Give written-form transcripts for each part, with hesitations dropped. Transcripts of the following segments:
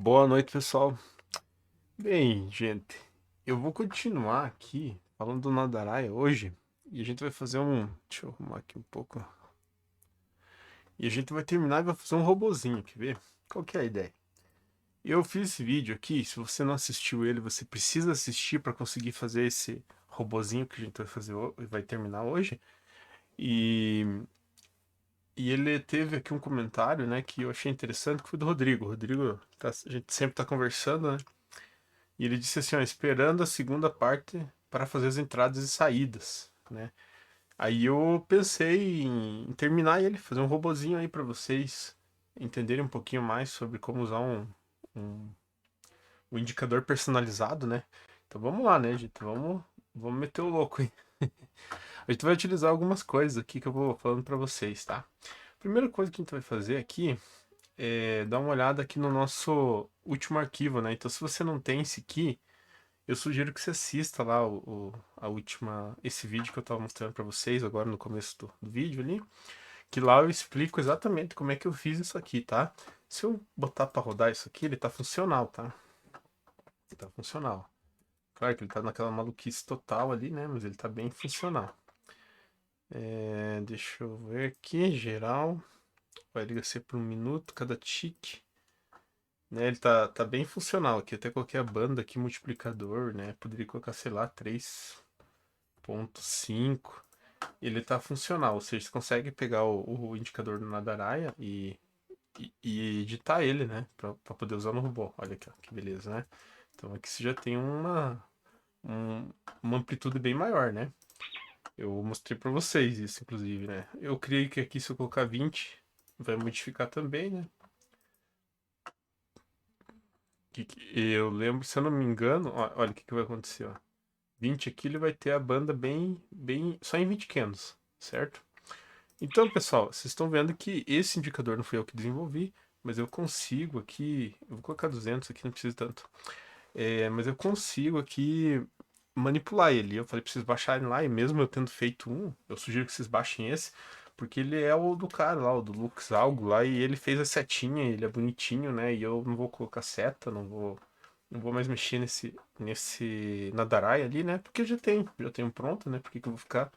Boa noite, pessoal. Bem, gente, eu vou continuar aqui falando do Nadaraia hoje e a gente vai fazer um. Deixa eu arrumar aqui um pouco. E a gente vai terminar e vai fazer um robozinho, quer ver? Qual que é a ideia? Eu fiz esse vídeo aqui, se você não assistiu ele, você precisa assistir para conseguir fazer esse robozinho que a gente vai fazer, vai terminar hoje. E, e ele teve aqui um comentário, né, que eu achei interessante, que foi do Rodrigo. O Rodrigo, a gente sempre tá conversando, né? E ele disse assim, ó, esperando a segunda parte para fazer as entradas e saídas, né? Aí eu pensei em terminar ele, fazer um robozinho aí para vocês entenderem um pouquinho mais sobre como usar um, um indicador personalizado, né? Então vamos lá, né, gente? Vamos meter o louco, hein? A gente vai utilizar algumas coisas aqui que eu vou falando para vocês, tá? Primeira coisa que a gente vai fazer aqui é dar uma olhada aqui no nosso último arquivo, né? Então se você não tem esse aqui, eu sugiro que você assista lá esse vídeo que eu estava mostrando para vocês agora no começo do vídeo ali, que lá eu explico exatamente como é que eu fiz isso aqui, tá? Se eu botar para rodar isso aqui, ele tá funcional, tá? Ele tá funcional. Claro que ele tá naquela maluquice total ali, né? Mas ele tá bem funcional. Deixa eu ver aqui, geral. Vai ser por 1 minuto cada tique. Né, ele tá bem funcional aqui. Até coloquei a banda aqui, multiplicador, né? Poderia colocar, sei lá, 3,5. Ele tá funcional, ou seja, você consegue pegar o indicador do Nadaraia e editar ele, né? Pra poder usar no robô. Olha aqui, ó, que beleza, né? Então aqui você já tem um- uma amplitude bem maior, né? Eu mostrei pra vocês isso, inclusive, né? Eu criei que aqui se eu colocar 20, vai modificar também, né? Eu lembro, se eu não me engano, olha o que vai acontecer, ó. 20 aqui ele vai ter a banda bem, só em 20 candles, certo? Então, pessoal, vocês estão vendo que esse indicador não fui eu que desenvolvi, mas eu consigo aqui, eu vou colocar 200 aqui, não precisa tanto, mas eu consigo aqui manipular ele. Eu falei para vocês baixarem lá, e mesmo eu tendo feito um, eu sugiro que vocês baixem esse, porque ele é o do cara lá, o do Lux algo lá, e ele fez a setinha, ele é bonitinho, né? E eu não vou colocar seta, não vou mais mexer nesse Nadarai ali, né? Porque já tenho pronto, né? Por que que eu vou ficar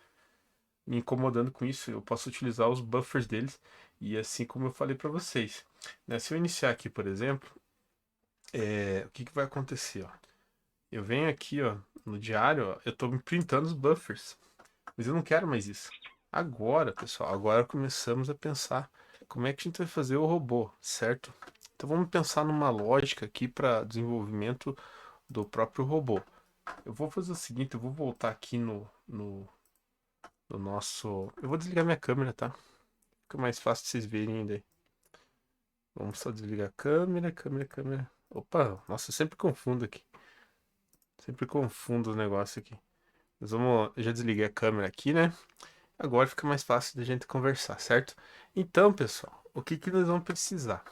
me incomodando com isso? Eu posso utilizar os buffers deles. E assim como eu falei para vocês, né? Se eu iniciar aqui, por exemplo, o que que vai acontecer, ó? Eu venho aqui, ó, no diário, ó, eu estou me printando os buffers, mas eu não quero mais isso. Agora, pessoal, agora começamos a pensar como é que a gente vai fazer o robô, certo? Então vamos pensar numa lógica aqui para desenvolvimento do próprio robô. Eu vou fazer o seguinte, eu vou voltar aqui no nosso. Eu vou desligar minha câmera, tá? Fica mais fácil de vocês verem ainda aí. Vamos só desligar a câmera, câmera, câmera. Opa, nossa, eu sempre confundo aqui. Sempre confundo os negócios aqui. Mas vamos. Eu já desliguei a câmera aqui, né? Agora fica mais fácil da gente conversar, certo? Então, pessoal, o que que nós vamos precisar?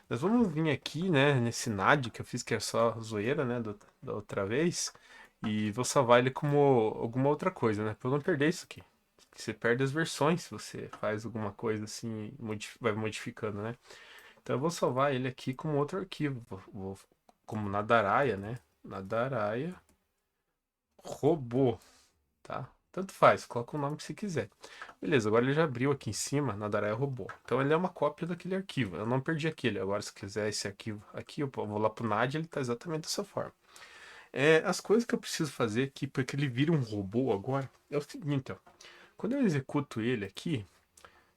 Nós vamos vir aqui, né, nesse NAD que eu fiz, que é só zoeira, né, da outra vez, e vou salvar ele como alguma outra coisa, né, pra eu não perder isso aqui. Você perde as versões se você faz alguma coisa assim, vai modificando, né? Então eu vou salvar ele aqui como outro arquivo, como Nadaraia, né? Nadaraia robô, tá? Tanto faz, coloca o nome que você quiser. Beleza, agora ele já abriu aqui em cima, Nadaraia robô. Então ele é uma cópia daquele arquivo. Eu não perdi aquele. Agora, se quiser esse arquivo aqui, eu vou lá pro NAD, ele tá exatamente dessa forma. As coisas que eu preciso fazer aqui para que ele vire um robô agora é o seguinte, ó. Quando eu executo ele aqui,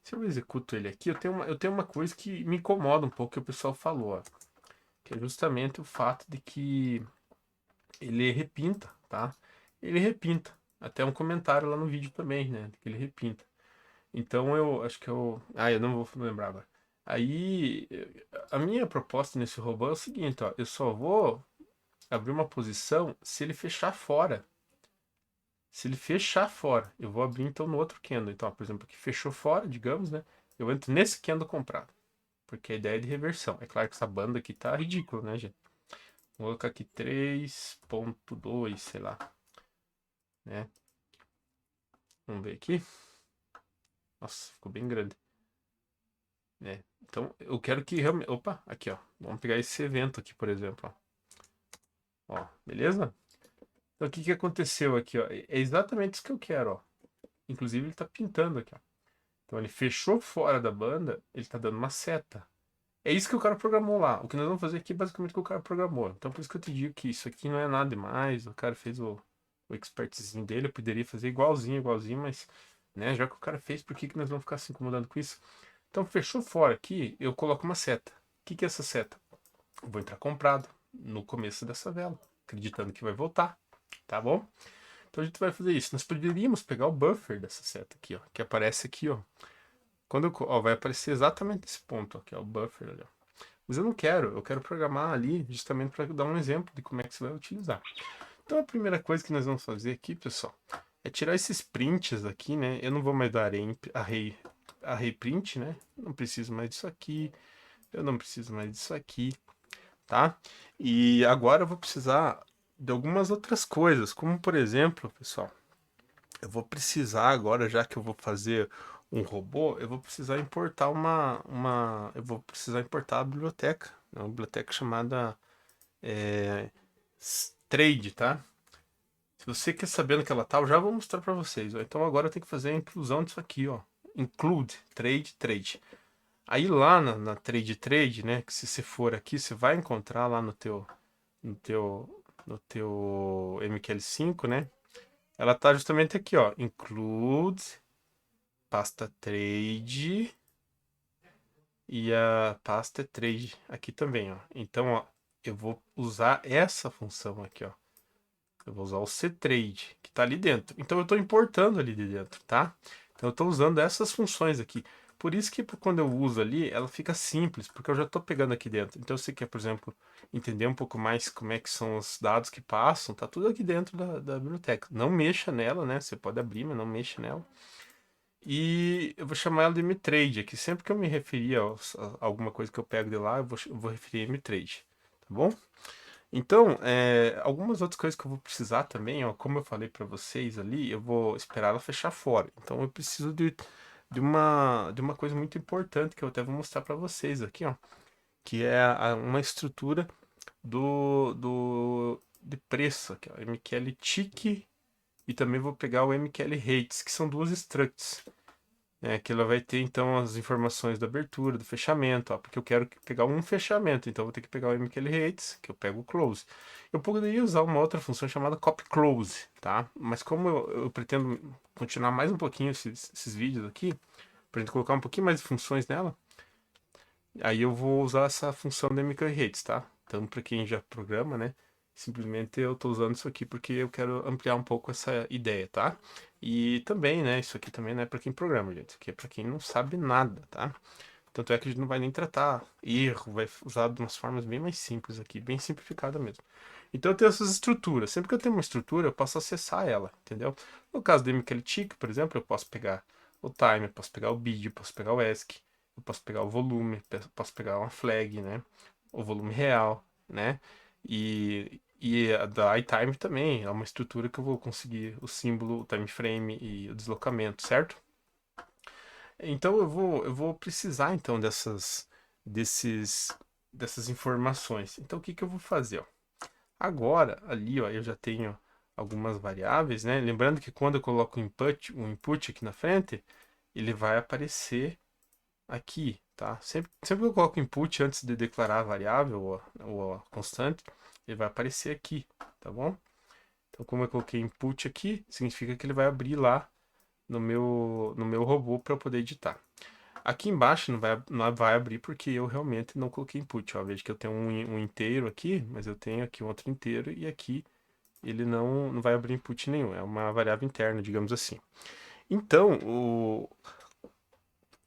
se eu executo ele aqui, eu tenho uma coisa que me incomoda um pouco que o pessoal falou, ó, que é justamente o fato de que ele repinta, tá? Ele repinta. Até um comentário lá no vídeo também, né? Que ele repinta. Então eu acho que eu. Ah, eu não vou lembrar agora. Aí, a minha proposta nesse robô é o seguinte, ó. Eu só vou abrir uma posição se ele fechar fora. Se ele fechar fora, eu vou abrir então no outro candle. Então, ó, por exemplo, aqui fechou fora, digamos, né? Eu entro nesse candle comprado. Porque a ideia é de reversão. É claro que essa banda aqui tá ridícula, né, gente? Vou colocar aqui 3,2, sei lá, né? Vamos ver aqui. Nossa, ficou bem grande. né? Então, eu quero que realmente... Opa, aqui, ó. Vamos pegar esse evento aqui, por exemplo, ó. Beleza? Então, o que que aconteceu aqui, ó? É exatamente isso que eu quero, ó. Inclusive, ele tá pintando aqui, ó. Então, ele fechou fora da banda, ele tá dando uma seta. É isso que o cara programou lá. O que nós vamos fazer aqui é basicamente o que o cara programou. Então, por isso que eu te digo que isso aqui não é nada demais. O cara fez o expertizinho dele. Eu poderia fazer igualzinho, igualzinho, mas, né, já que o cara fez, por que que nós vamos ficar se incomodando com isso? Então, fechou fora aqui, eu coloco uma seta. O que que é essa seta? Eu vou entrar comprado no começo dessa vela, acreditando que vai voltar, tá bom? Então, a gente vai fazer isso. Nós poderíamos pegar o buffer dessa seta aqui, ó, que aparece aqui, ó. Quando ó, vai aparecer exatamente esse ponto, ó, que é o buffer ali, ó. Mas eu quero programar ali justamente para dar um exemplo de como é que você vai utilizar. Então a primeira coisa que nós vamos fazer aqui, pessoal, é tirar esses prints aqui, né? Eu não vou mais dar array print, né? Não preciso mais disso aqui, eu não preciso mais disso aqui, tá? E agora eu vou precisar de algumas outras coisas, como por exemplo, pessoal, eu vou precisar agora, já que eu vou fazer um robô, eu vou precisar importar eu vou precisar importar a biblioteca, né, uma biblioteca chamada é, Trade, tá? Se você quer saber no que ela tá, eu já vou mostrar para vocês. Ó. Então agora eu tenho que fazer a inclusão disso aqui, ó. Include, trade. Aí lá na trade, né? Que se você for aqui, você vai encontrar lá no teu, no teu MQL5, né? Ela tá justamente aqui, ó. Include pasta trade e a pasta trade aqui também, ó. Então, ó, eu vou usar essa função aqui, ó. Eu vou usar o ctrade, que está ali dentro. Então, eu estou importando ali de dentro, tá? Então, eu estou usando essas funções aqui. Por isso que quando eu uso ali, ela fica simples, porque eu já estou pegando aqui dentro. Então, você quer, por exemplo, entender um pouco mais como é que são os dados que passam, tá tudo aqui dentro da biblioteca. Não mexa nela, né? Você pode abrir, mas não mexa nela. E eu vou chamar ela de mtrade aqui. Sempre que eu me referir a alguma coisa que eu pego de lá, eu vou referir a mtrade, tá bom? Então, algumas outras coisas que eu vou precisar também, ó, como eu falei para vocês ali, eu vou esperar ela fechar fora. Então, eu preciso de uma coisa muito importante que eu até vou mostrar para vocês aqui, ó, que é uma estrutura de preço aqui, ó, MQL tick e também vou pegar o MQL rates, que são duas structs. Que ela vai ter então as informações da abertura, do fechamento, ó, porque eu quero pegar um fechamento, então eu vou ter que pegar o MQL rates, que eu pego o close. Eu poderia usar uma outra função chamada copy close, tá? Mas como eu pretendo continuar mais um pouquinho esses vídeos aqui, pra gente colocar um pouquinho mais de funções nela, aí eu vou usar essa função do MQL rates, tá? Então, para quem já programa, né? Simplesmente eu estou usando isso aqui porque eu quero ampliar um pouco essa ideia, tá? E também, né? Isso aqui também não é para quem programa, gente. Isso aqui é para quem não sabe nada, tá? Tanto é que a gente não vai nem tratar erro, vai usar de umas formas bem mais simples aqui, bem simplificada mesmo. Então eu tenho essas estruturas. Sempre que eu tenho uma estrutura, eu posso acessar ela, entendeu? No caso do MQLTIC, por exemplo, eu posso pegar o time, eu posso pegar o bid, eu posso pegar o ESC, eu posso pegar o volume, posso pegar uma flag, né? O volume real, né? E a da iTime também é uma estrutura que eu vou conseguir o símbolo, o time frame e o deslocamento, certo? Então eu vou precisar então dessas informações. Então o que que eu vou fazer? Ó? Agora ali, ó, eu já tenho algumas variáveis, né? Lembrando que quando eu coloco um input aqui na frente, ele vai aparecer aqui, tá? Sempre que eu coloco input antes de declarar a variável ou a constante, ele vai aparecer aqui, tá bom? Então, como eu coloquei input aqui, significa que ele vai abrir lá no meu robô para eu poder editar. Aqui embaixo não vai abrir porque eu realmente não coloquei input. Ó. Veja que eu tenho um inteiro aqui, mas eu tenho aqui um outro inteiro e aqui ele não vai abrir input nenhum. É uma variável interna, digamos assim. Então, eu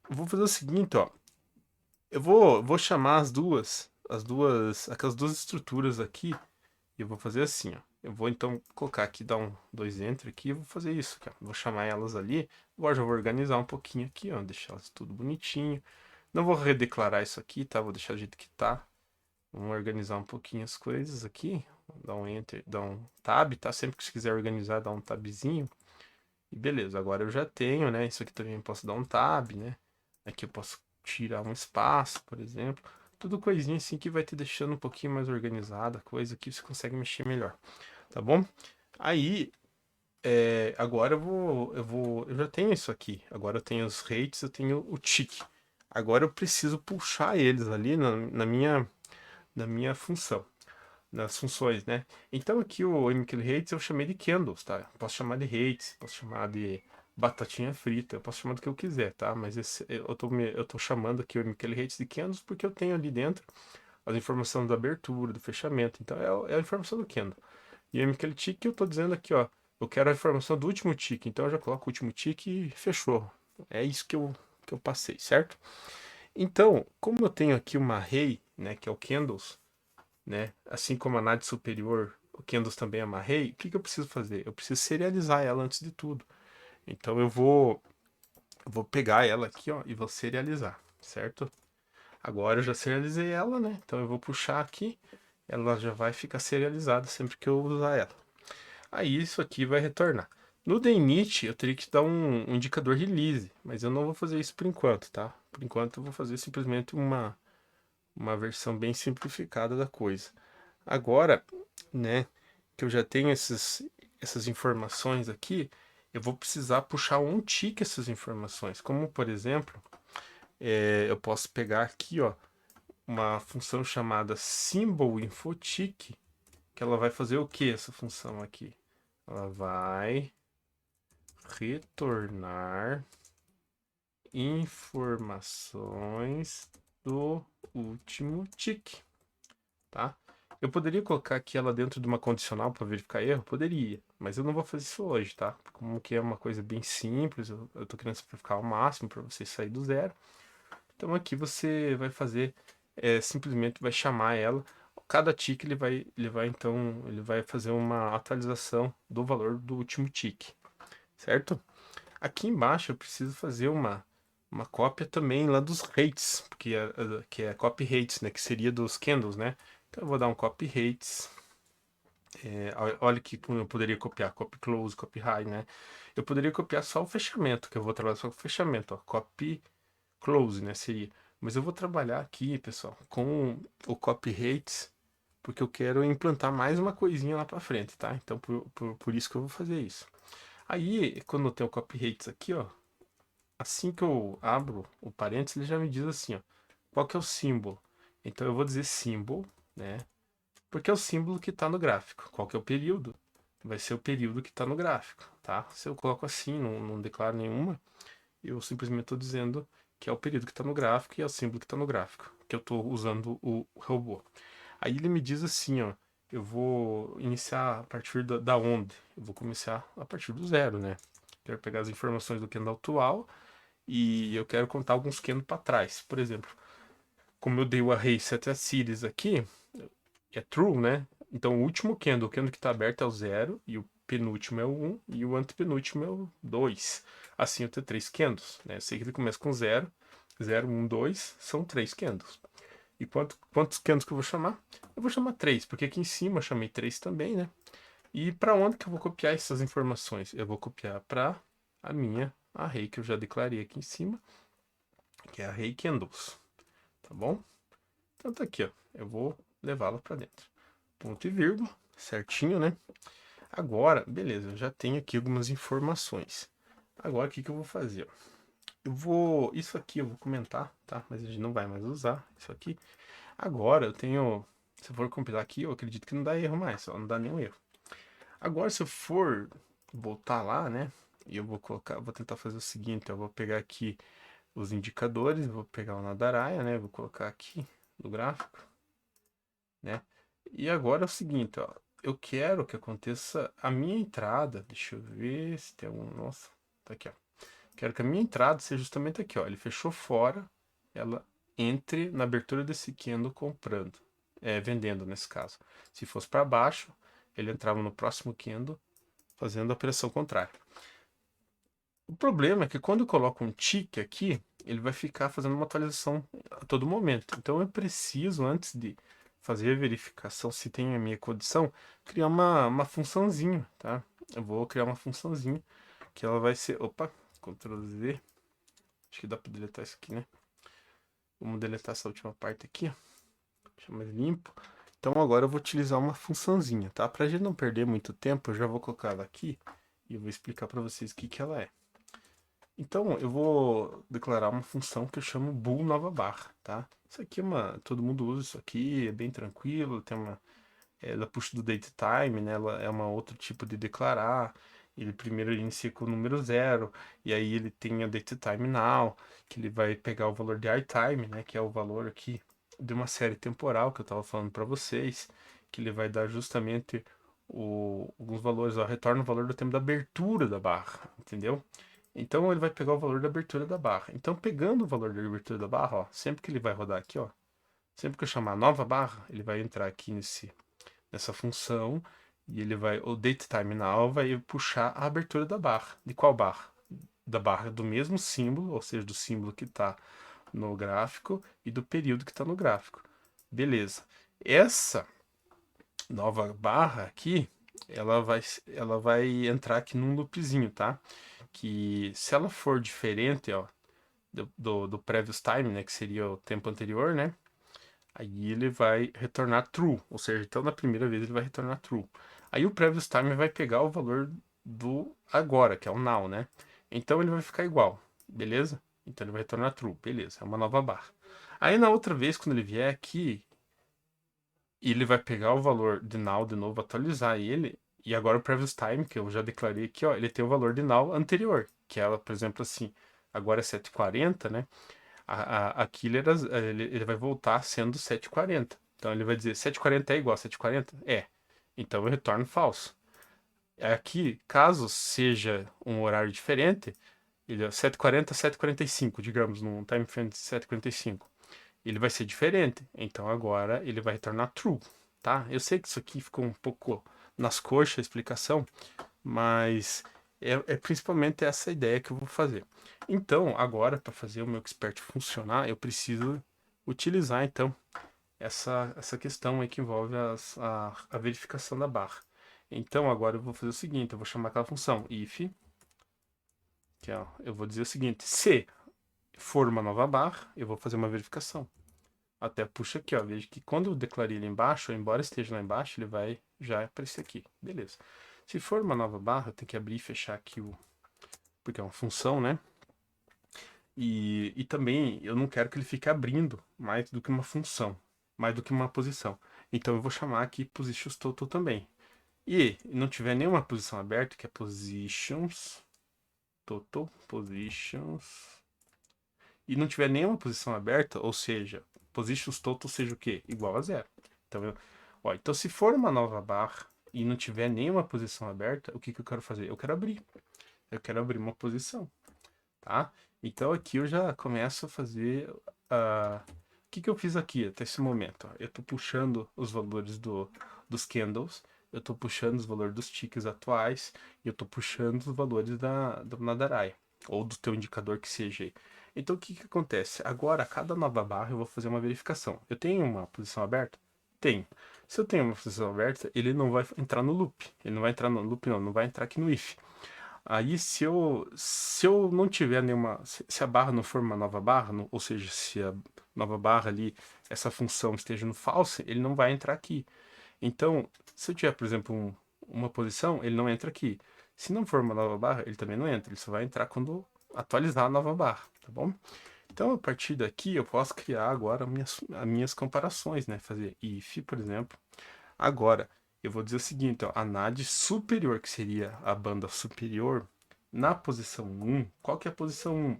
vou fazer o seguinte, ó. Vou chamar aquelas duas estruturas aqui e eu vou fazer assim, ó. Eu vou então colocar aqui, dar dois enter aqui e vou fazer isso, cara. Vou chamar elas ali. Agora já vou organizar um pouquinho aqui, ó. Deixar elas tudo bonitinho. Não vou redeclarar isso aqui, tá? Vou deixar do jeito que tá. Vamos organizar um pouquinho as coisas aqui. Dá um enter, dá um tab, tá? Sempre que você quiser organizar, dá um tabzinho. E beleza, agora eu já tenho, né? Isso aqui também eu posso dar um tab, né? Aqui eu posso tirar um espaço, por exemplo. Tudo coisinha assim que vai te deixando um pouquinho mais organizada, coisa que você consegue mexer melhor, tá bom? Aí, agora eu já tenho isso aqui. Agora eu tenho os rates, eu tenho o tick. Agora eu preciso puxar eles ali na minha função, nas funções, né? Então aqui o MQL Rates eu chamei de candles, tá? Posso chamar de rates, posso chamar de batatinha frita, eu posso chamar do que eu quiser, tá? Mas eu tô chamando aqui o MQL Rates de candles porque eu tenho ali dentro as informações da abertura, do fechamento. Então é a informação do candle. E o MQL Tick eu tô dizendo aqui, ó, eu quero a informação do último tick, então eu já coloco o último tick e fechou. É isso que eu passei, certo? Então, como eu tenho aqui uma array, né, que é o candles, né? Assim como a NAD superior, o Canvas também amarrei, o que eu preciso fazer? Eu preciso serializar ela antes de tudo. Então eu vou pegar ela aqui, ó, e vou serializar, certo? Agora eu já serializei ela, né? Então eu vou puxar aqui, ela já vai ficar serializada sempre que eu usar ela. Aí isso aqui vai retornar. No Deinit eu teria que dar um indicador release, mas eu não vou fazer isso por enquanto, tá? Por enquanto eu vou fazer simplesmente uma versão bem simplificada da coisa. Agora, né, que eu já tenho essas informações aqui, eu vou precisar puxar um tique essas informações. Como, por exemplo, eu posso pegar aqui, ó, uma função chamada symbolinfotick, que ela vai fazer o que essa função aqui? Ela vai retornar informações do último tick, tá? Eu poderia colocar aqui ela dentro de uma condicional para verificar erro? Poderia, mas eu não vou fazer isso hoje, tá? Como que é uma coisa bem simples, eu tô querendo simplificar ao máximo para você sair do zero. Então aqui você vai fazer, simplesmente vai chamar ela. Cada tick ele vai fazer uma atualização do valor do último tick, certo? Aqui embaixo eu preciso fazer uma cópia também lá dos rates, que é copy rates, né? Que seria dos candles, né? Então eu vou dar um copy rates. Olha que eu poderia copiar copy close, copy high, né? Eu poderia copiar só o fechamento, que eu vou trabalhar só com o fechamento, ó, copy close, né? Seria. Mas eu vou trabalhar aqui, pessoal, com o copy rates, porque eu quero implantar mais uma coisinha lá para frente, tá? Então por isso que eu vou fazer isso. Aí, quando eu tenho o copy rates aqui, ó, assim que eu abro o parênteses, ele já me diz assim, ó, qual que é o símbolo. Então eu vou dizer símbolo, né? Porque é o símbolo que está no gráfico. Qual que é o período? Vai ser o período que está no gráfico, tá? Se eu coloco assim, não declaro nenhuma, eu simplesmente estou dizendo que é o período que está no gráfico e é o símbolo que está no gráfico, que eu estou usando o robô. Aí ele me diz assim, ó, eu vou iniciar a partir da onde? Eu vou começar a partir do zero, né? Quero pegar as informações do candle atual e eu quero contar alguns candles para trás. Por exemplo, como eu dei o array set as series aqui, é true, né? Então o último candle, o candle que está aberto é o 0, e o penúltimo é o 1, e o antepenúltimo é o 2. Assim eu tenho 3 candles, né? Eu sei que ele começa com 0, 0, 1, 2, são 3 candles. E quantos candles que eu vou chamar? Eu vou chamar 3, porque aqui em cima eu chamei 3 também, né? E para onde que eu vou copiar essas informações? Eu vou copiar para a minha array que eu já declarei aqui em cima, que é a array candles, tá bom? Então tá aqui, ó. Eu vou levá-la para dentro. Ponto e vírgula, certinho, né? Agora, beleza, eu já tenho aqui algumas informações. Agora, o que que eu vou fazer? Isso aqui eu vou comentar, tá? Mas a gente não vai mais usar isso aqui. Agora eu tenho, se eu for compilar aqui, eu acredito que não dá erro mais, só não dá nenhum erro. Agora, se eu for voltar lá, né? E eu vou tentar fazer o seguinte, eu vou pegar aqui os indicadores, vou pegar o Nadaraia, né? Vou colocar aqui no gráfico, né? E agora é o seguinte, ó. Eu quero que aconteça a minha entrada. Deixa eu ver se tem algum. Nossa, tá aqui, ó. Quero que a minha entrada seja justamente aqui, ó. Ele fechou fora, ela entre na abertura desse candle comprando. Vendendo nesse caso. Se fosse para baixo, ele entrava no próximo candle fazendo a operação contrária. O problema é que quando eu coloco um tick aqui, ele vai ficar fazendo uma atualização a todo momento. Então eu preciso, antes de fazer a verificação se tem a minha condição, criar uma funçãozinha, tá? Eu vou criar uma funçãozinha que ela vai ser... Opa, Ctrl Z. Acho que dá para deletar isso aqui, né? Vamos deletar essa última parte aqui, ó. Deixa mais limpo. Então agora eu vou utilizar uma funçãozinha, tá? Pra gente não perder muito tempo, eu já vou colocar ela aqui e eu vou explicar para vocês o que que ela é. Então eu vou declarar uma função que eu chamo bool nova barra, tá? Isso aqui é todo mundo usa isso aqui, é bem tranquilo, tem ela puxa do datetime, né? Ela é uma outro tipo de declarar. Ele primeiro inicia com o número 0, e aí ele tem a datetime now, que ele vai pegar o valor de itime, né? Que é o valor aqui de uma série temporal que eu estava falando para vocês, que ele vai dar justamente alguns valores, ó, retorna o valor do tempo da abertura da barra, entendeu? Então ele vai pegar o valor da abertura da barra. Então, pegando o valor da abertura da barra, ó, sempre que ele vai rodar aqui, ó, sempre que eu chamar nova barra, ele vai entrar aqui nessa função e ele vai, o datetime now vai puxar a abertura da barra. De qual barra? Da barra do mesmo símbolo, ou seja, do símbolo que está no gráfico e do período que está no gráfico. Beleza. Essa nova barra aqui, ela vai entrar aqui num loopzinho, tá? Que se ela for diferente, ó, do previous time, né, que seria o tempo anterior, né? Aí ele vai retornar true, ou seja, então na primeira vez ele vai retornar true. Aí o previous time vai pegar o valor do agora, que é o now, né? Então ele vai ficar igual, beleza? Então ele vai retornar true, beleza, é uma nova barra. Aí na outra vez, quando ele vier aqui, ele vai pegar o valor de now de novo, atualizar ele, e agora o previous time, que eu já declarei aqui, ó, ele tem o valor de now anterior, que ela, por exemplo, assim, agora é 7,40, né? Aqui ele vai voltar sendo 7,40. Então ele vai dizer 7,40 é igual a 7,40? É. Então eu retorno falso. Aqui, caso seja um horário diferente, ele é 7,40 a 7,45, digamos, num time frame de 7,45. Ele vai ser diferente. Então agora ele vai retornar true, tá? Eu sei que isso aqui ficou um pouco nas coxas a explicação, mas é principalmente essa ideia que eu vou fazer. Então, agora, para fazer o meu expert funcionar, eu preciso utilizar, então, essa questão aí que envolve a verificação da barra. Então, agora eu vou fazer o seguinte, eu vou chamar aquela função if, que ó, eu vou dizer o seguinte, se for uma nova barra, eu vou fazer uma verificação. Até puxa aqui, ó, veja que quando eu declarei ele embaixo, embora esteja lá embaixo, ele vai já aparecer aqui. Beleza. Se for uma nova barra, eu tenho que abrir e fechar aqui porque é uma função, né? E também eu não quero que ele fique abrindo mais do que uma função, mais do que uma posição. Então eu vou chamar aqui positions total também. E não tiver nenhuma posição aberta, que é positions, total, positions, e não tiver nenhuma posição aberta, ou seja, positions total seja o quê? Igual a zero. Então, ó, então se for uma nova barra e não tiver nenhuma posição aberta, o que eu quero fazer? Eu quero abrir. Eu quero abrir uma posição, tá? Então aqui eu já começo a fazer o que eu fiz aqui até esse momento? Ó? Eu estou puxando os valores dos candles, eu estou puxando os valores dos ticks atuais e eu estou puxando os valores do Nadaraia, ou do teu indicador que seja aí. Então o que acontece? Agora, a cada nova barra eu vou fazer uma verificação. Eu tenho uma posição aberta? Tenho. Se eu tenho uma posição aberta, ele não vai entrar no loop. Ele não vai entrar no loop, não vai entrar aqui no if. Aí, se eu não tiver nenhuma. Se a barra não for uma nova barra, ou seja, se a nova barra ali, essa função esteja no false, ele não vai entrar aqui. Então, se eu tiver, por exemplo, uma posição, ele não entra aqui. Se não for uma nova barra, ele também não entra. Ele só vai entrar quando atualizar a nova barra, tá bom? Então, a partir daqui, eu posso criar agora as minhas comparações, né? Fazer if, por exemplo. Agora, eu vou dizer o seguinte, ó, a NAD superior, que seria a banda superior, na posição 1, qual que é a posição 1?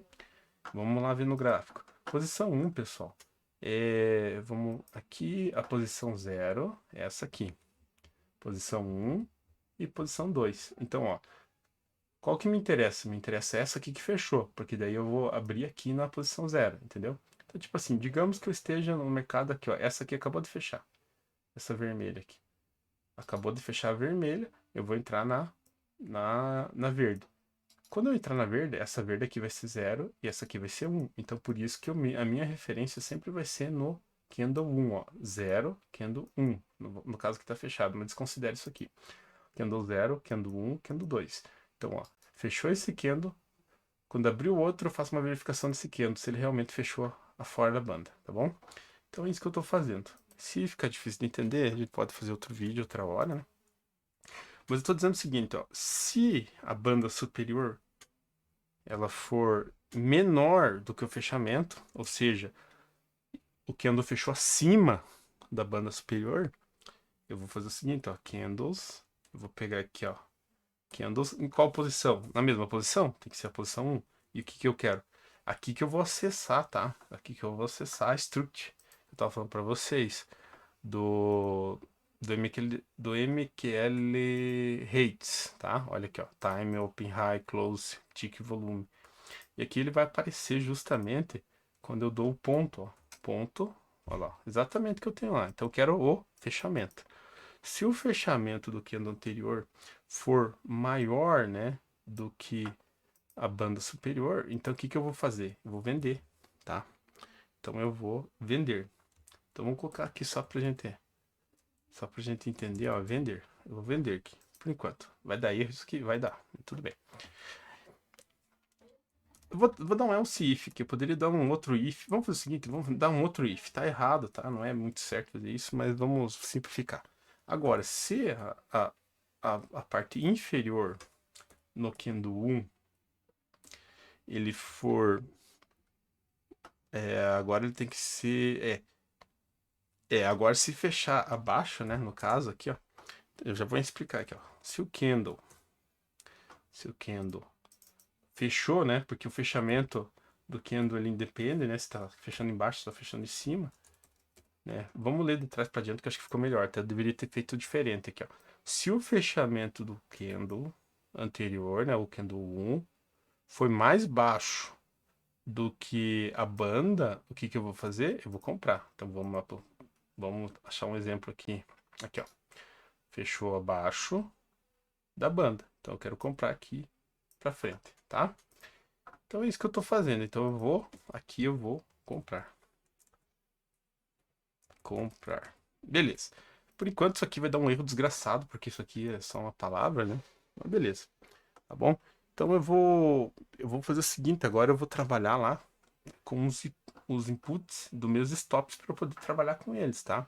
Vamos lá ver no gráfico. Posição 1, pessoal, vamos aqui, a posição 0 é essa aqui. Posição 1 e posição 2. Então, ó, qual que me interessa? Me interessa essa aqui que fechou, porque daí eu vou abrir aqui na posição 0, entendeu? Então, tipo assim, digamos que eu esteja no mercado aqui, ó, essa aqui acabou de fechar, essa vermelha aqui. Acabou de fechar a vermelha, eu vou entrar na verde. Quando eu entrar na verde, essa verde aqui vai ser 0 e essa aqui vai ser 1. Então, por isso que a minha referência sempre vai ser no candle 1, ó. 0, candle 1, no caso que está fechado, mas desconsidere isso aqui. Candle 0, candle 1, candle 2. Então, ó, fechou esse candle. Quando abrir o outro, eu faço uma verificação desse candle, se ele realmente fechou afora da banda, tá bom? Então é isso que eu tô fazendo. Se ficar difícil de entender, a gente pode fazer outro vídeo outra hora, né? Mas eu tô dizendo o seguinte, ó, se a banda superior ela for menor do que o fechamento, ou seja, o candle fechou acima da banda superior, eu vou fazer o seguinte, ó, candles, eu vou pegar aqui, ó, candles em qual posição? Na mesma posição? Tem que ser a posição 1. E o que que eu quero? Aqui que eu vou acessar, tá? Aqui que eu vou acessar a struct. Eu tava falando para vocês do do MQL Rates, tá? Olha aqui, ó, time, open, high, close, tick, volume. E aqui ele vai aparecer justamente quando eu dou o ponto, ó. Ponto, olha lá, exatamente o que eu tenho lá. Então eu quero o fechamento. Se o fechamento do candle anterior for maior, né, do que a banda superior, então o que que eu vou fazer? Eu vou vender, tá? Então eu vou vender. Então vamos colocar aqui só pra gente entender, ó, vender. Eu vou vender aqui, por enquanto. Vai dar erros que vai dar, tudo bem. Eu vou dar um else if, que eu poderia dar um outro if. Vamos fazer o seguinte, vamos dar um outro if. Tá errado, tá? Não é muito certo fazer isso, mas vamos simplificar. Agora, se a parte inferior no candle 1 ele for... agora ele tem que ser... agora se fechar abaixo, né? No caso aqui, ó. Eu já vou explicar aqui, ó. Se o candle fechou, né? Porque o fechamento do candle ele independe, né? Se tá fechando embaixo, se tá fechando em cima, né? Vamos ler de trás para diante que acho que ficou melhor. Até eu deveria ter feito diferente aqui, ó. Se o fechamento do candle anterior, né? O candle 1 foi mais baixo do que a banda, o que que eu vou fazer? Eu vou comprar. Então vamos lá, vamos achar um exemplo aqui. Aqui, ó. Fechou abaixo da banda. Então eu quero comprar aqui para frente, tá? Então é isso que eu tô fazendo. Então aqui eu vou comprar. Comprar. Beleza. Por enquanto isso aqui vai dar um erro desgraçado, porque isso aqui é só uma palavra, né? Mas beleza. Tá bom? Então eu vou fazer o seguinte, agora eu vou trabalhar lá com os inputs dos meus stops para poder trabalhar com eles, tá?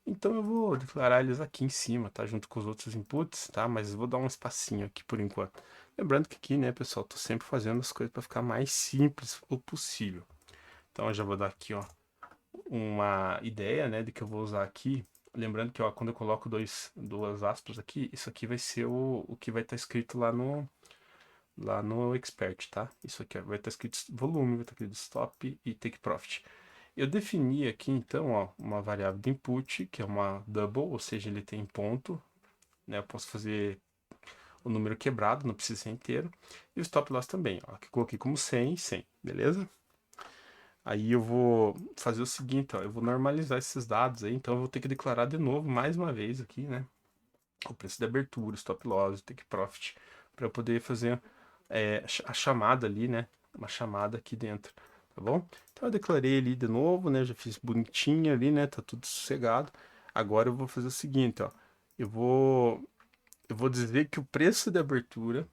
Então eu vou declarar eles aqui em cima, tá? Junto com os outros inputs, tá? Mas eu vou dar um espacinho aqui por enquanto. Lembrando que aqui, né, pessoal, tô sempre fazendo as coisas para ficar mais simples o possível. Então eu já vou dar aqui, ó, uma ideia, né, de que eu vou usar aqui. Lembrando que, ó, quando eu coloco duas aspas aqui, isso aqui vai ser o que vai estar escrito lá no expert, tá? Isso aqui ó, vai estar escrito volume, vai estar escrito stop e take profit. Eu defini aqui então ó, uma variável de input, que é uma double, ou seja, ele tem ponto, né? Eu posso fazer o número quebrado, não precisa ser inteiro. E o stop loss também, ó, que eu coloquei como 100, 100, beleza? Aí eu vou fazer o seguinte, ó, eu vou normalizar esses dados aí, então eu vou ter que declarar de novo, mais uma vez aqui, né? O preço de abertura, stop loss, take profit, para eu poder fazer a chamada ali, né? Uma chamada aqui dentro, tá bom? Então eu declarei ali de novo, né? Já fiz bonitinho ali, né? Tá tudo sossegado. Agora eu vou fazer o seguinte, ó. Eu vou dizer que o preço de abertura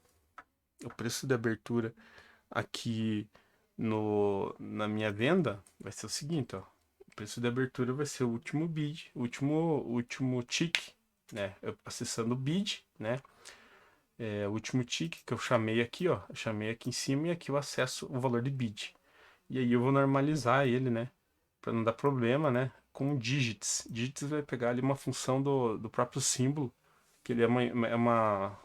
aqui na minha venda vai ser o seguinte, ó. O preço de abertura vai ser o último bid, último tick, né? Eu acessando o bid, né? O último tick que eu chamei aqui, ó. Eu chamei aqui em cima e aqui eu acesso o valor de bid. E aí eu vou normalizar ele, né? Para não dar problema, né? Com digits. Digits vai pegar ali uma função do próprio símbolo, que ele é uma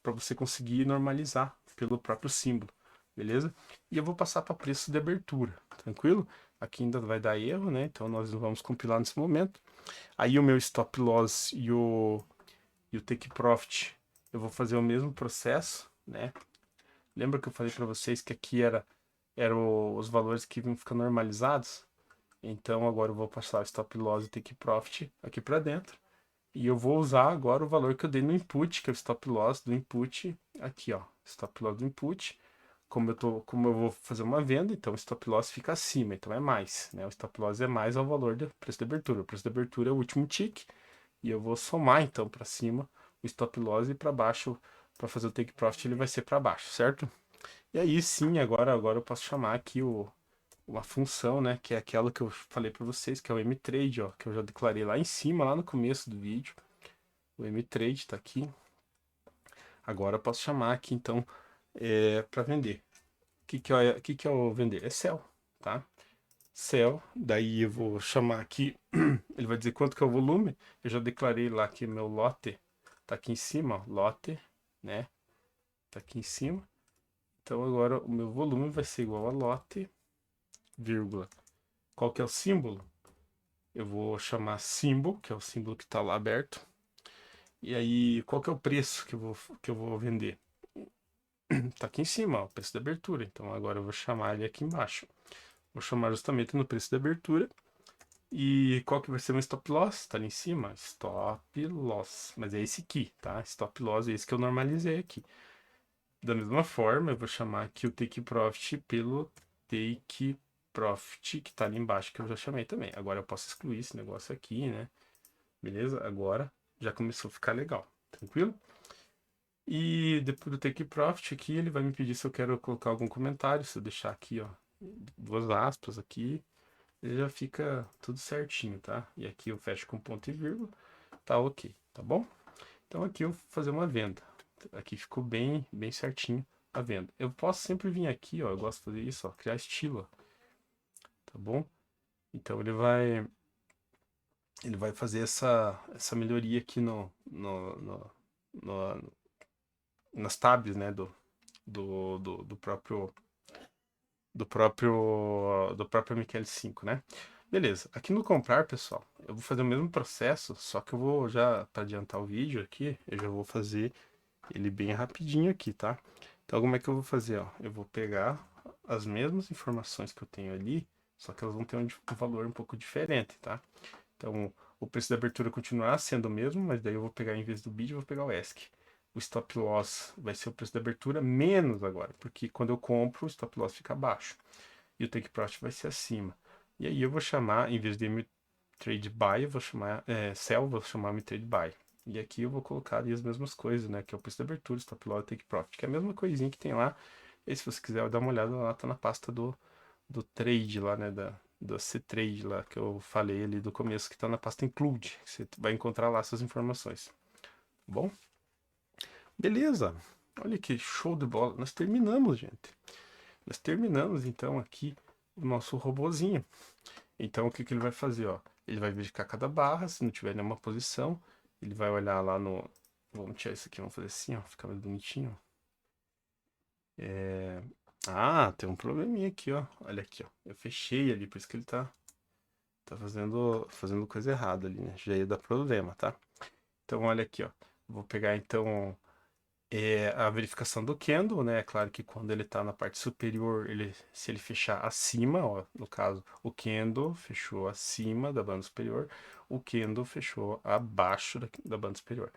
para você conseguir normalizar pelo próprio símbolo, beleza? E eu vou passar para preço de abertura, tranquilo? Aqui ainda vai dar erro, né? Então nós não vamos compilar nesse momento. Aí o meu stop loss e o take profit, eu vou fazer o mesmo processo, né? Lembra que eu falei para vocês que aqui eram os valores que iam ficar normalizados? Então agora eu vou passar o stop loss e take profit aqui para dentro. E eu vou usar agora o valor que eu dei no input, que é o stop loss do input, aqui ó, stop loss do input. Como eu vou fazer uma venda, então o stop loss fica acima, então é mais, né? O stop loss é mais ao valor do preço de abertura. O preço de abertura é o último tick, e eu vou somar então para cima o stop loss e para baixo, para fazer o take profit, ele vai ser para baixo, certo? E aí sim, agora eu posso chamar aqui uma função, né, que é aquela que eu falei para vocês, que é o mtrade, ó, que eu já declarei lá em cima, lá no começo do vídeo. O mtrade tá aqui. Agora eu posso chamar aqui, então, para vender. Que é o vender? É sell, tá? Sell, daí eu vou chamar aqui, ele vai dizer quanto que é o volume. Eu já declarei lá que meu lote tá aqui em cima, ó, lote, né? Tá aqui em cima. Então agora o meu volume vai ser igual a lote, vírgula. Qual que é o símbolo? Eu vou chamar symbol, que é o símbolo que está lá aberto. E aí, qual que é o preço que eu vou vender? Tá aqui em cima, ó, o preço da abertura. Então agora eu vou chamar ele aqui embaixo. Vou chamar justamente no preço da abertura. E qual que vai ser o meu stop loss? Tá ali em cima, stop loss. Mas é esse aqui, tá? Stop loss é esse que eu normalizei aqui. Da mesma forma, eu vou chamar aqui o take profit pelo take profit, que tá ali embaixo, que eu já chamei também. Agora eu posso excluir esse negócio aqui, né? Beleza? Agora já começou a ficar legal. Tranquilo? E depois do take profit aqui, ele vai me pedir se eu quero colocar algum comentário. Se eu deixar aqui, ó, 2 aspas aqui, ele já fica tudo certinho, tá? E aqui eu fecho com ponto e vírgula, tá ok, tá bom? Então aqui eu vou fazer uma venda. Aqui ficou bem certinho a venda. Eu posso sempre vir aqui, ó, eu gosto de fazer isso, ó, criar estilo, ó, tá bom? Então ele vai fazer essa melhoria aqui no, nas tabs, né, do próprio do próprio MQL5, né? Beleza, aqui no comprar, pessoal, eu vou fazer o mesmo processo, só que eu vou já, para adiantar o vídeo aqui, eu já vou fazer ele bem rapidinho aqui, tá? Então, como é que eu vou fazer, ó? Eu vou pegar as mesmas informações que eu tenho ali, só que elas vão ter um valor um pouco diferente, tá? Então, o preço da abertura continuará sendo o mesmo, mas daí eu vou pegar, em vez do bid, eu vou pegar o ESC. O stop loss vai ser o preço da abertura menos agora, porque quando eu compro, o stop loss fica abaixo. E o take profit vai ser acima. E aí eu vou chamar, em vez de trade buy, eu vou chamar sell, vou chamar trade buy. E aqui eu vou colocar ali as mesmas coisas, né? Que é o preço da abertura, stop loss e take profit, que é a mesma coisinha que tem lá. E se você quiser dar uma olhada lá, tá na pasta do trade lá, né? Do C-Trade lá, que eu falei ali do começo, que tá na pasta include. Você vai encontrar lá essas informações. Tá bom? Beleza. Olha que show de bola. Nós terminamos, gente. Nós terminamos então aqui o nosso robozinho. Então o que que ele vai fazer, ó? Ele vai verificar cada barra, se não tiver nenhuma posição, ele vai olhar lá no... Vamos tirar isso aqui, vamos fazer assim, ó, ficar mais bonitinho. Ah, tem um probleminha aqui, ó. Olha aqui, ó. Eu fechei ali, por isso que ele tá fazendo coisa errada ali, né? Já ia dar problema, tá? Então olha aqui, ó. Vou pegar então a verificação do candle, né? É claro que quando ele está na parte superior, se ele fechar acima, ó, no caso, o candle fechou acima da banda superior, o candle fechou abaixo da banda superior.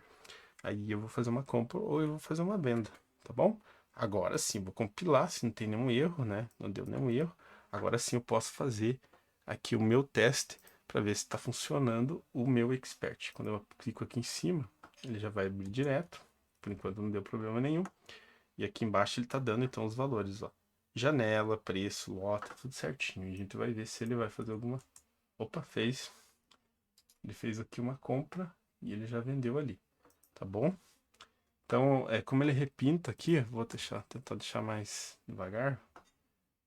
Aí eu vou fazer uma compra ou eu vou fazer uma venda, tá bom? Agora sim, vou compilar, se não tem nenhum erro, né? Não deu nenhum erro. Agora sim eu posso fazer aqui o meu teste para ver se está funcionando o meu expert. Quando eu clico aqui em cima, ele já vai abrir direto. Por enquanto não deu problema nenhum. E aqui embaixo ele está dando então os valores, ó. Janela, preço, lote, tudo certinho. A gente vai ver se ele vai fazer alguma... Opa, fez. Ele fez aqui uma compra e ele já vendeu ali, tá bom? Então, como ele repinta aqui, vou tentar deixar mais devagar,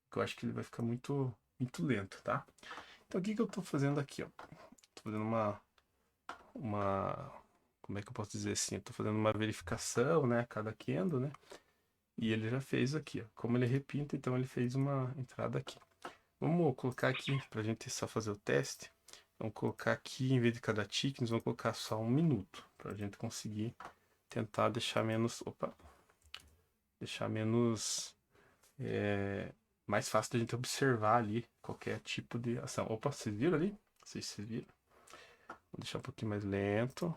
porque eu acho que ele vai ficar muito lento, tá? Então, o que que eu tô fazendo aqui, ó? Tô fazendo uma, como é que eu posso dizer assim? Eu tô fazendo uma verificação, né, cada candle, né? E ele já fez aqui, ó. Como ele repinta, então ele fez uma entrada aqui. Vamos colocar aqui, pra gente só fazer o teste. Vamos colocar aqui, em vez de cada tick, nós vamos colocar só 1 minuto, pra gente conseguir tentar deixar menos, deixar menos, mais fácil da gente observar ali qualquer tipo de ação. Opa, vocês viram ali? Não sei se vocês viram. Vou deixar um pouquinho mais lento,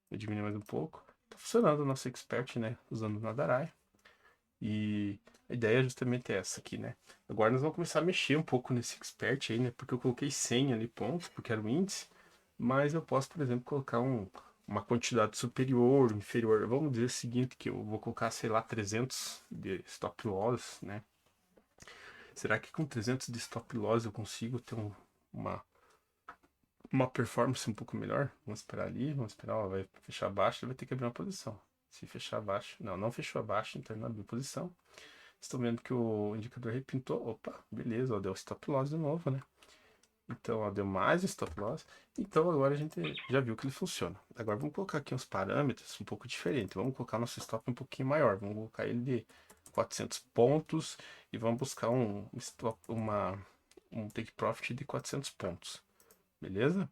vou diminuir mais um pouco. Tá funcionando o nosso expert, né, usando o Nadarai. E a ideia é justamente essa aqui, né? Agora nós vamos começar a mexer um pouco nesse expert aí, né? Porque eu coloquei 100 ali pontos, porque era o índice. Mas eu posso, por exemplo, colocar uma quantidade superior, inferior. Vamos dizer o seguinte, que eu vou colocar, sei lá, 300 de stop loss, né? Será que com 300 de stop loss eu consigo ter uma, uma performance um pouco melhor? Vamos esperar ali, vamos esperar, ó, vai fechar abaixo, ele vai ter que abrir uma posição. Se fechar abaixo, não fechou abaixo, então ele não abriu posição. Estão vendo que o indicador repintou, opa, beleza, ó, deu stop loss de novo, né? Então, ó, deu mais stop loss. Então, agora a gente já viu que ele funciona. Agora, vamos colocar aqui uns parâmetros um pouco diferentes. Vamos colocar nosso stop um pouquinho maior. Vamos colocar ele de 400 pontos e vamos buscar um stop, um take profit de 400 pontos. Beleza?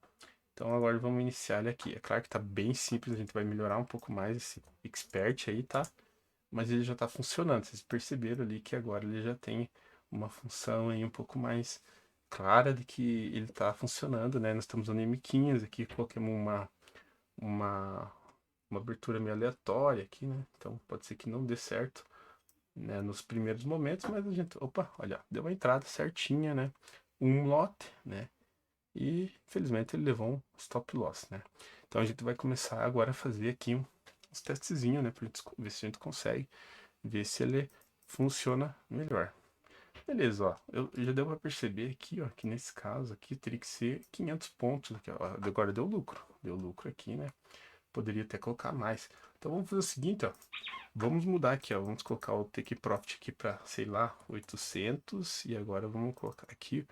Então, agora vamos iniciar ele aqui. É claro que tá bem simples, a gente vai melhorar um pouco mais esse expert aí, tá? Mas ele já tá funcionando. Vocês perceberam ali que agora ele já tem uma função aí um pouco mais clara de que ele está funcionando, né? Nós estamos usando M15 aqui, coloquemos uma, uma abertura meio aleatória aqui, né? Então pode ser que não dê certo, né, nos primeiros momentos, mas a gente, opa, olha, deu uma entrada certinha, né? Um lote, né? E infelizmente ele levou um stop loss, né? Então a gente vai começar agora a fazer aqui uns testezinhos, né? Pra gente ver se a gente consegue ver se ele funciona melhor. Beleza, ó, eu já deu para perceber aqui, ó, que nesse caso aqui teria que ser 500 pontos, aqui, ó, agora deu lucro aqui, né? Poderia até colocar mais. Então vamos fazer o seguinte, ó, vamos mudar aqui, ó, vamos colocar o take profit aqui para, sei lá, 800 e agora vamos colocar aqui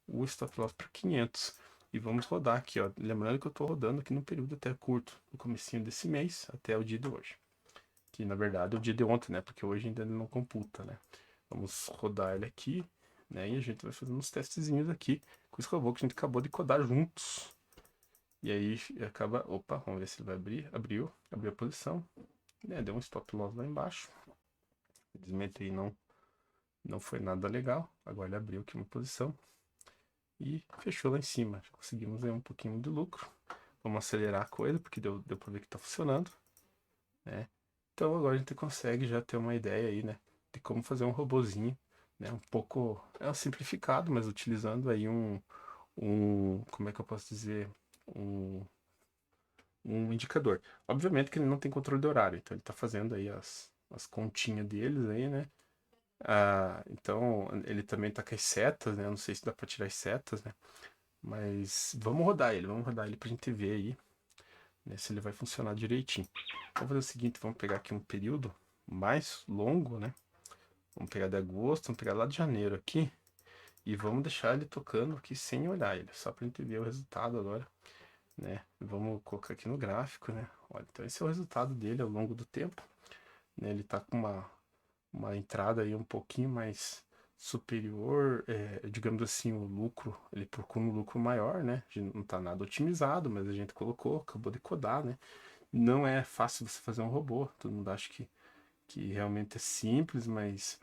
o stop loss para 500 e vamos rodar aqui, ó, lembrando que eu estou rodando aqui no período até curto, no comecinho desse mês até o dia de hoje, que na verdade é o dia de ontem, né? Porque hoje ainda não computa, né? Vamos rodar ele aqui, né? E a gente vai fazendo uns testezinhos aqui com esse robô que a gente acabou de codar juntos. E aí acaba, opa, vamos ver se ele vai abrir. Abriu a posição, né? Deu um stop loss lá embaixo. Infelizmente aí não foi nada legal. Agora ele abriu aqui uma posição e fechou lá em cima. Já conseguimos aí um pouquinho de lucro. Vamos acelerar a coisa porque deu para ver que está funcionando, né? Então agora a gente consegue já ter uma ideia aí, né, de como fazer um robozinho, né, um pouco simplificado, mas utilizando aí como é que eu posso dizer, um, um indicador. Obviamente que ele não tem controle de horário, então ele está fazendo aí as continhas deles aí, né? Então ele também tá com as setas, né? Eu não sei se dá para tirar as setas, né? Mas vamos rodar ele pra gente ver aí, né, se ele vai funcionar direitinho. Vamos fazer o seguinte, vamos pegar aqui um período mais longo, né? Vamos pegar de agosto, vamos pegar lá de janeiro aqui e vamos deixar ele tocando aqui sem olhar ele, só pra gente ver o resultado agora, né? Vamos colocar aqui no gráfico, né? Olha, então esse é o resultado dele ao longo do tempo, né? Ele tá com uma entrada aí um pouquinho mais superior, digamos assim, o lucro, ele procura um lucro maior, né? A gente não tá nada otimizado, mas a gente colocou, acabou de codar, né? Não é fácil você fazer um robô, todo mundo acha que realmente é simples, mas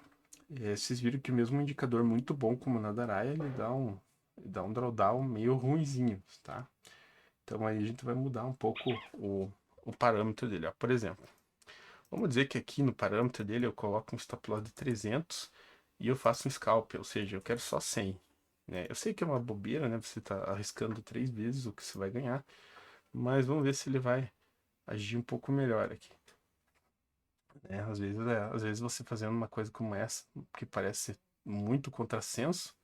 vocês viram que mesmo um indicador muito bom como o Nadaraia, ele dá um drawdown meio ruinzinho, tá? Então aí a gente vai mudar um pouco o parâmetro dele, ó. Por exemplo, vamos dizer que aqui no parâmetro dele eu coloco um stop loss de 300 e eu faço um scalp, ou seja, eu quero só 100, né? Eu sei que é uma bobeira, né? Você tá arriscando 3 vezes o que você vai ganhar, mas vamos ver se ele vai agir um pouco melhor aqui. Às vezes você fazendo uma coisa como essa, que parece muito contrassenso,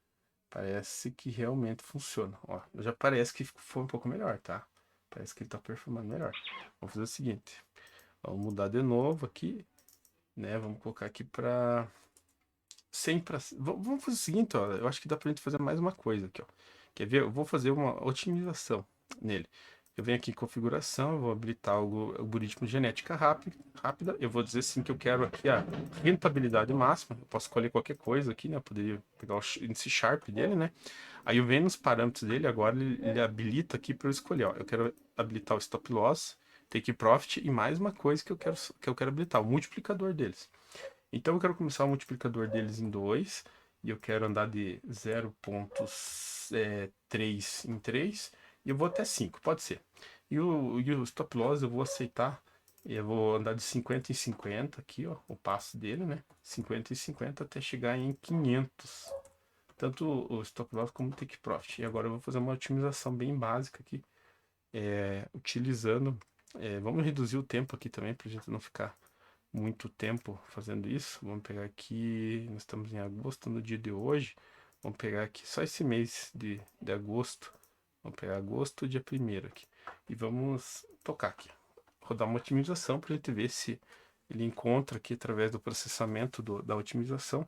parece que realmente funciona. Ó, já parece que foi um pouco melhor, tá? Parece que ele tá performando melhor. Vamos fazer o seguinte. Vamos mudar de novo aqui, né? Vamos colocar aqui para 100 para... Vamos fazer o seguinte, ó. Eu acho que dá pra gente fazer mais uma coisa aqui, ó. Quer ver? Eu vou fazer uma otimização nele. Eu venho aqui em configuração, eu vou habilitar o algoritmo de genética rápida. Eu vou dizer sim que eu quero aqui a rentabilidade máxima. Eu posso escolher qualquer coisa aqui, né? Eu poderia pegar o índice Sharp dele, né? Aí eu venho nos parâmetros dele, agora ele habilita aqui para eu escolher, ó. Eu quero habilitar o stop loss, take profit e mais uma coisa que eu quero habilitar, o multiplicador deles. Então eu quero começar o multiplicador deles em 2 e eu quero andar de 0,3 em 3 e eu vou até 5, pode ser. E o stop loss eu vou aceitar, eu vou andar de 50 em 50 aqui, ó, o passo dele, né? 50 em 50 até chegar em 500. Tanto o stop loss como o take profit. E agora eu vou fazer uma otimização bem básica aqui, utilizando. Vamos reduzir o tempo aqui também para a gente não ficar muito tempo fazendo isso. Vamos pegar aqui, nós estamos em agosto, no dia de hoje. Vamos pegar aqui só esse mês de agosto. Vamos pegar agosto, dia 1º aqui. E vamos tocar aqui. Rodar uma otimização para a gente ver se ele encontra aqui, através do processamento da otimização,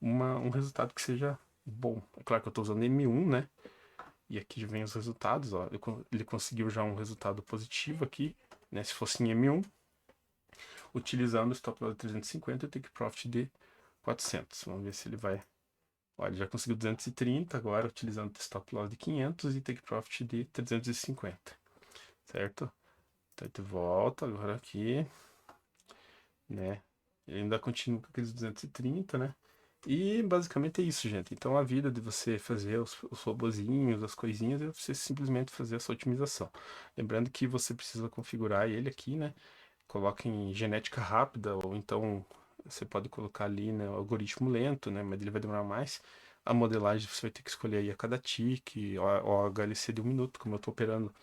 um resultado que seja bom. É claro que eu estou usando M1, né? E aqui já vem os resultados, ó. Ele conseguiu já um resultado positivo aqui, né? Se fosse em M1, utilizando o stop loss de 350 e o take profit de 400. Vamos ver se ele vai... Olha, ele já conseguiu 230 agora, utilizando o stop loss de 500 e take profit de 350, certo? Então, a gente volta agora aqui, né? Ele ainda continua com aqueles 230, né? E basicamente é isso, gente. Então a vida de você fazer os robozinhos, as coisinhas, é você simplesmente fazer essa otimização. Lembrando que você precisa configurar ele aqui, né? Coloca em genética rápida, ou então você pode colocar ali, né, o algoritmo lento, né? Mas ele vai demorar mais. A modelagem você vai ter que escolher aí a cada tique, o HLC de 1 minuto, como eu estou operando,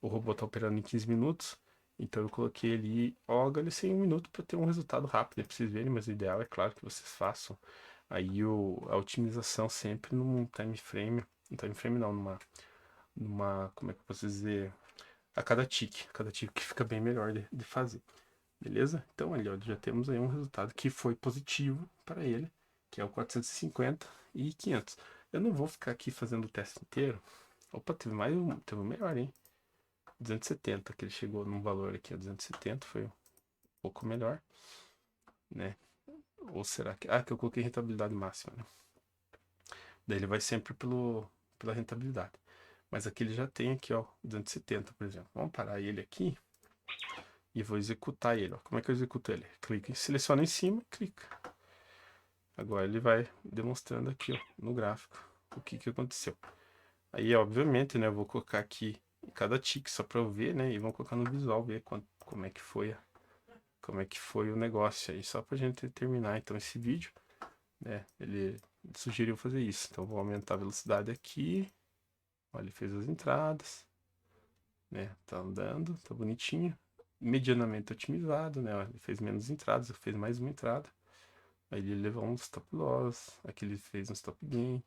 o robô está operando em 15 minutos. Então eu coloquei ali o HLC em 1 minuto para ter um resultado rápido, para vocês verem, mas o ideal é claro que vocês façam aí a otimização sempre num time frame não, como é que eu posso dizer, a cada tique que fica bem melhor de fazer, beleza? Então ali, ó, já temos aí um resultado que foi positivo para ele, que é o 450 e 500. Eu não vou ficar aqui fazendo o teste inteiro. Opa, teve um melhor, hein? 270, que ele chegou num valor aqui, a 270, foi um pouco melhor, né? Ou será que... Ah, que eu coloquei rentabilidade máxima, né? Daí ele vai sempre pela rentabilidade. Mas aqui ele já tem aqui, ó, 270, por exemplo. Vamos parar ele aqui e vou executar ele, ó. Como é que eu executo ele? Clica, seleciona em cima, clica. Agora ele vai demonstrando aqui, ó, no gráfico, o que aconteceu. Aí, obviamente, né, eu vou colocar aqui em cada tique só para eu ver, né, e vamos colocar no visual, ver como é que foi o negócio aí, só pra gente terminar então esse vídeo, né? Ele sugeriu fazer isso. Então vou aumentar a velocidade aqui. Olha, ele fez as entradas, né? Tá andando, tá bonitinho. Medianamente otimizado, né? Ele fez menos entradas, fez mais uma entrada. Aí ele levou um stop loss, aqui ele fez um stop gain,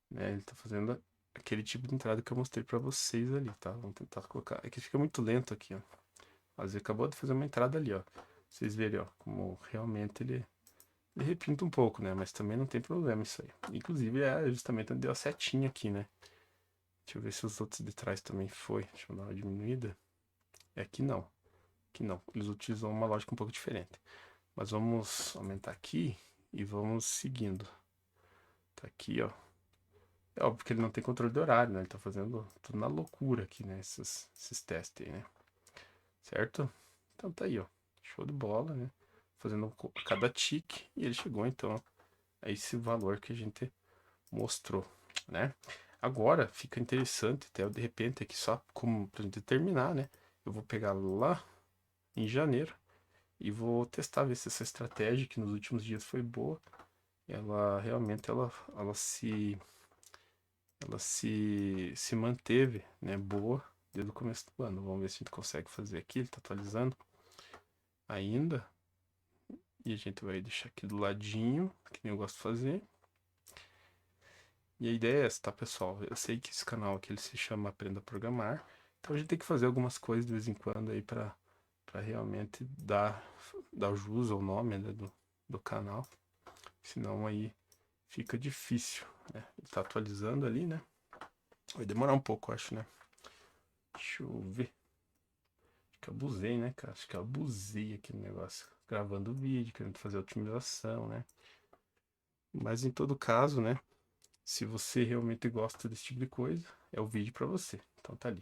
né? Ele tá fazendo aquele tipo de entrada que eu mostrei pra vocês ali, tá? Vamos tentar colocar. Aqui fica muito lento aqui, ó. Mas ele acabou de fazer uma entrada ali, ó. Vocês verem, ó, como realmente ele repinta um pouco, né? Mas também não tem problema isso aí. Inclusive é justamente onde deu a setinha aqui, né? Deixa eu ver se os outros de trás também foi. Deixa eu dar uma diminuída. É que não. Que não. Eles utilizam uma lógica um pouco diferente. Mas vamos aumentar aqui e vamos seguindo. Tá aqui, ó. É óbvio que ele não tem controle de horário, né? Ele tá fazendo tudo na loucura aqui, né? Esses testes aí, né? Certo? Então tá aí, ó. Show de bola, né? Fazendo cada tique. E ele chegou, então, a esse valor que a gente mostrou, né? Agora fica interessante, até de repente, aqui só como pra gente terminar, né? Eu vou pegar lá em janeiro e vou testar, ver se essa estratégia que nos últimos dias foi boa, ela realmente ela se manteve, né, boa desde o começo do ano. Vamos ver se a gente consegue fazer aqui. Ele tá atualizando ainda. E a gente vai deixar aqui do ladinho, que nem eu gosto de fazer. E a ideia é essa, tá, pessoal? Eu sei que esse canal aqui ele se chama Aprenda a Programar. Então a gente tem que fazer algumas coisas de vez em quando aí para realmente dar jus ao nome, né, do canal. Senão aí fica difícil, né? Ele tá atualizando ali, né? Vai demorar um pouco, eu acho, né? Deixa eu ver. Acho que eu abusei, né, cara? Acho que eu abusei aqui no negócio. Gravando o vídeo, querendo fazer otimização, né? Mas em todo caso, né? Se você realmente gosta desse tipo de coisa, é o vídeo para você. Então tá ali.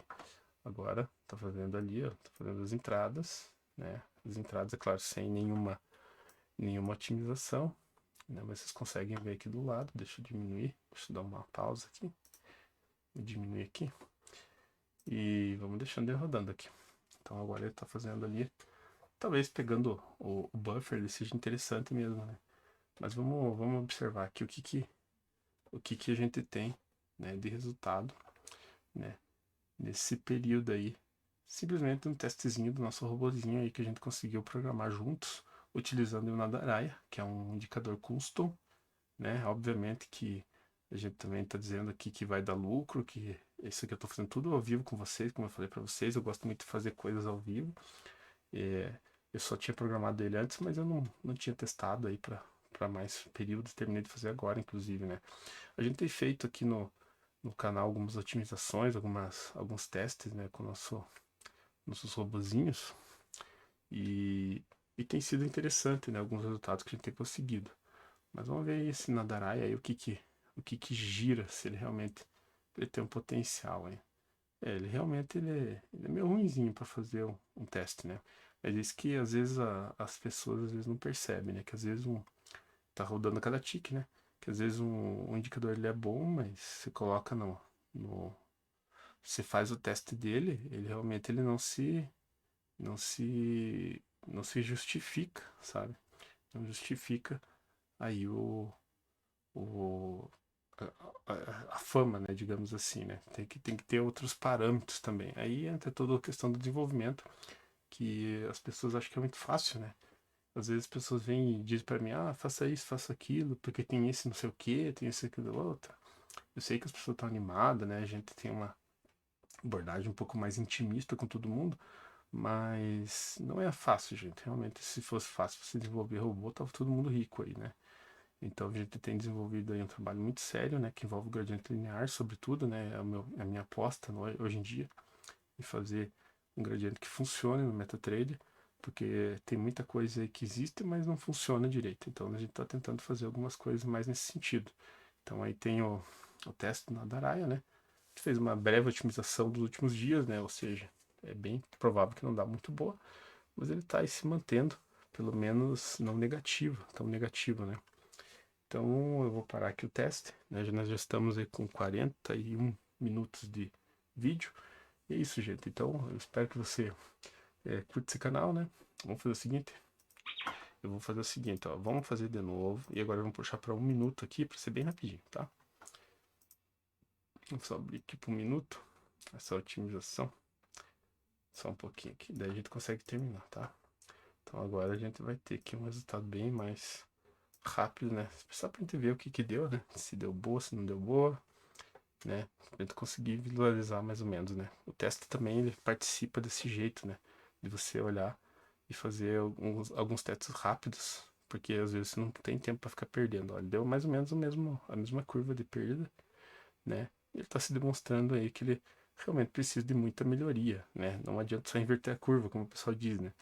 Agora tá fazendo ali, ó, tá fazendo as entradas, né? As entradas, é claro, sem nenhuma otimização, né? Mas vocês conseguem ver aqui do lado. Deixa eu diminuir, deixa eu dar uma pausa aqui. Vou diminuir aqui. E vamos deixando ele rodando aqui. Então agora ele tá fazendo ali, talvez pegando o buffer, ele seja interessante mesmo, né? Mas vamos observar aqui o que a gente tem, né, de resultado, né, nesse período aí, simplesmente um testezinho do nosso robozinho aí que a gente conseguiu programar juntos, utilizando o Nadaraia, que é um indicador custom, né? Obviamente que a gente também está dizendo aqui que vai dar lucro, que isso aqui eu estou fazendo tudo ao vivo com vocês, como eu falei para vocês, eu gosto muito de fazer coisas ao vivo. Eu só tinha programado ele antes, mas eu não tinha testado aí para mais períodos, terminei de fazer agora, inclusive, né? A gente tem feito aqui no canal algumas otimizações, alguns testes, né, com nossos robozinhos e, e tem sido interessante, né, alguns resultados que a gente tem conseguido. Mas vamos ver esse Nadaraia aí, o que que gira, se ele realmente ele tem um potencial aí. Ele realmente ele é meio ruinzinho para fazer um teste, né? Mas isso que às vezes as pessoas às vezes não percebem, né? Que às vezes tá rodando cada tique, né? Que às vezes um indicador ele é bom, mas você coloca no você faz o teste dele, ele realmente ele não se justifica, sabe? Não justifica aí o a fama, né, digamos assim, né? Tem que ter outros parâmetros também. Aí entra toda a questão do desenvolvimento, que as pessoas acham que é muito fácil, né? Às vezes as pessoas vêm e dizem para mim, faça isso, faça aquilo, porque tem esse não sei o que, tem esse aquilo outro. Eu sei que as pessoas estão animadas, né? A gente tem uma abordagem um pouco mais intimista com todo mundo, mas não é fácil, gente. Realmente, se fosse fácil você desenvolver robô, tava todo mundo rico aí, né? Então a gente tem desenvolvido aí um trabalho muito sério, né? Que envolve o gradiente linear, sobretudo, né? É a minha aposta hoje em dia, em fazer um gradiente que funcione no MetaTrader, porque tem muita coisa aí que existe, mas não funciona direito. Então a gente está tentando fazer algumas coisas mais nesse sentido. Então aí tem o teste na Daraya, né? Que fez uma breve otimização dos últimos dias, né? Ou seja, é bem provável que não dá muito boa, mas ele está aí se mantendo, pelo menos não negativo, tão negativo, né? Então eu vou parar aqui o teste, né? Nós já estamos aí com 41 minutos de vídeo. E é isso, gente. Então eu espero que você curta esse canal, né? Vamos fazer o seguinte. Eu vou fazer o seguinte, ó. Vamos fazer de novo. E agora vamos puxar para 1 minuto aqui, para ser bem rapidinho, tá? Vamos só abrir aqui para 1 minuto. Essa otimização. Só um pouquinho aqui. Daí a gente consegue terminar, tá? Então agora a gente vai ter aqui um resultado bem mais rápido, né? Só pra gente ver o que que deu, né? Se deu boa, se não deu boa, né? Pra gente conseguir visualizar mais ou menos, né? O teste também ele participa desse jeito, né? De você olhar e fazer alguns testes rápidos, porque às vezes você não tem tempo para ficar perdendo. Olha, deu mais ou menos a mesma curva de perda, né? Ele está se demonstrando aí que ele realmente precisa de muita melhoria, né? Não adianta só inverter a curva, como o pessoal diz, né?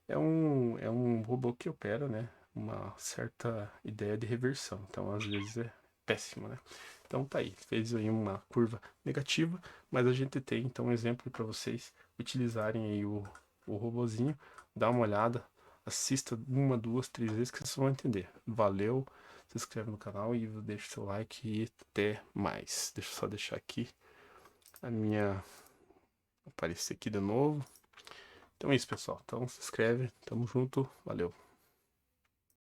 É um robô que opera, né? Uma certa ideia de reversão. Então, às vezes é péssimo, né? Então tá aí, fez aí uma curva negativa, mas a gente tem então um exemplo para vocês utilizarem aí o robozinho, dá uma olhada, assista uma, duas, três vezes que vocês vão entender. Valeu, se inscreve no canal e deixa o seu like e até mais. Deixa eu só deixar aqui a minha aparecer aqui de novo. Então é isso, pessoal. Então se inscreve, tamo junto, valeu.